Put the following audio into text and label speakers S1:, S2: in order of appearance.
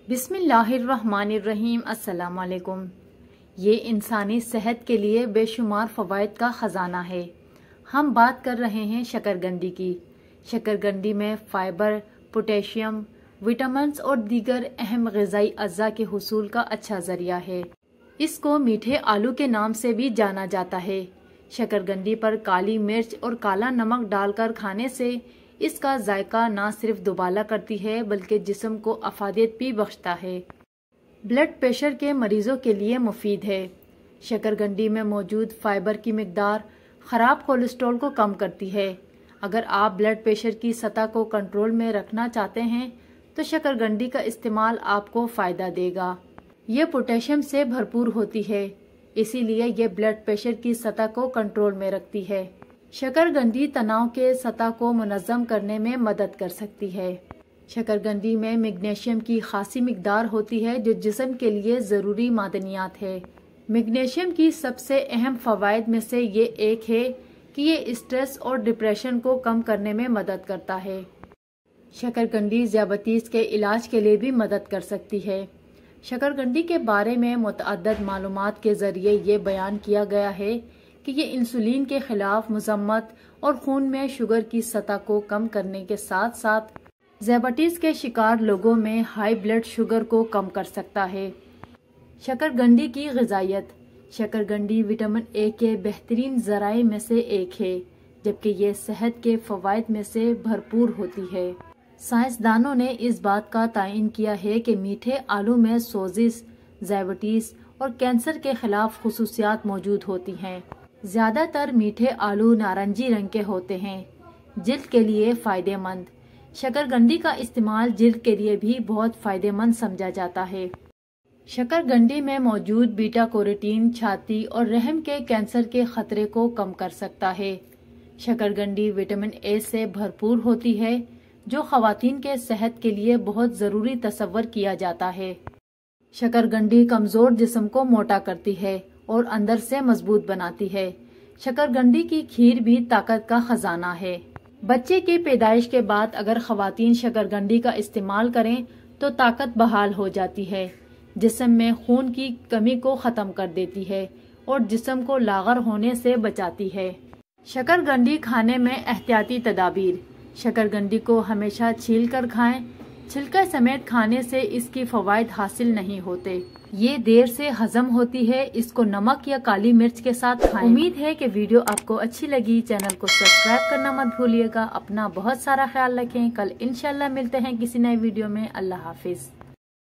S1: बिस्मिल्लाहिर्रहमानिर्रहीम। अस्सलाम वालेकुम। ये इंसानी सेहत के लिए बेशुमार फ़वाइद का ख़जाना है। हम बात कर रहे हैं शकरकंदी की। शकरकंदी में फ़ाइबर, पोटेशियम, विटामिन्स और दीगर अहम ग़िज़ाई अज़्ज़ा के हुसूल का अच्छा ज़रिया है। इसको मीठे आलू के नाम से भी जाना जाता है। शकरकंदी पर काली मिर्च और काला नमक डालकर खाने से इसका जायका न सिर्फ दुबाला करती है बल्कि जिस्म को अफादियत भी बख्शता है। ब्लड प्रेशर के मरीजों के लिए मुफीद है। शकरकंदी में मौजूद फाइबर की मिकदार ख़राब कोलेस्ट्रॉल को कम करती है। अगर आप ब्लड प्रेशर की सतह को कंट्रोल में रखना चाहते हैं तो शकरकंदी का इस्तेमाल आपको फ़ायदा देगा। ये पोटेशियम से भरपूर होती है, इसीलिए ये ब्लड प्रेशर की सतह को कंट्रोल में रखती है। शकरकंदी तनाव के सतह को मुनज़्ज़म करने में मदद कर सकती है। शकरकंदी में मैग्नीशियम की खासी मिकदार होती है जो जिस्म के लिए ज़रूरी मादनियात है। मैग्नीशियम की सबसे अहम फ़वाइद में से ये एक है कि ये स्ट्रेस और डिप्रेशन को कम करने में मदद करता है। शकरकंदी ज़ियाबतीस के इलाज के लिए भी मदद कर सकती है। शकरकंदी के बारे में मुतअद्दिद मालूमात के ज़रिए ये बयान किया गया है कि ये इंसुलिन के खिलाफ मुज़म्मत और खून में शुगर की सतह को कम करने के साथ साथ ज़ियाबतीस के शिकार लोगों में हाई ब्लड शुगर को कम कर सकता है। शकरकंदी की ग़िज़ाइयत। शकरकंदी विटामिन ए के बेहतरीन ज़राए में से एक है, जबकि ये सेहत के फ़वाइद में से भरपूर होती है। साइंसदानों ने इस बात का तयन किया है कि मीठे आलू में सोजिश, ज़ियाबतीस और कैंसर के खिलाफ खुसूसियात मौजूद होती हैं। ज़्यादातर मीठे आलू नारंगी रंग के होते हैं, जिल्द के लिए फ़ायदेमंद। शकरकंदी का इस्तेमाल जिल्द के लिए भी बहुत फ़ायदेमंद समझा जाता है। शकरकंदी में मौजूद बीटा कैरोटीन छाती और रहम के कैंसर के खतरे को कम कर सकता है। शकरकंदी विटामिन ए से भरपूर होती है जो ख़वातीन के सेहत के लिए बहुत ज़रूरी तस्वर किया जाता है। शकरकंदी कमज़ोर जिस्म को मोटा करती है और अंदर से मजबूत बनाती है। शकरकंदी की खीर भी ताकत का खजाना है। बच्चे की पैदाइश के बाद अगर ख़वातीन शकरकंदी का इस्तेमाल करें तो ताकत बहाल हो जाती है, जिस्म में खून की कमी को ख़त्म कर देती है और जिस्म को लागर होने से बचाती है। शकरकंदी खाने में एहतियाती तदाबीर। शकरकंदी को हमेशा छील कर खाएं। छिलका समेत खाने से इसकी फ़वाइद हासिल नहीं होते। ये देर से हजम होती है। इसको नमक या काली मिर्च के साथ खाएं। उम्मीद है कि वीडियो आपको अच्छी लगी। चैनल को सब्सक्राइब करना मत भूलिएगा। अपना बहुत सारा ख्याल रखें। कल इंशाल्लाह मिलते हैं किसी नए वीडियो में। अल्लाह हाफिज।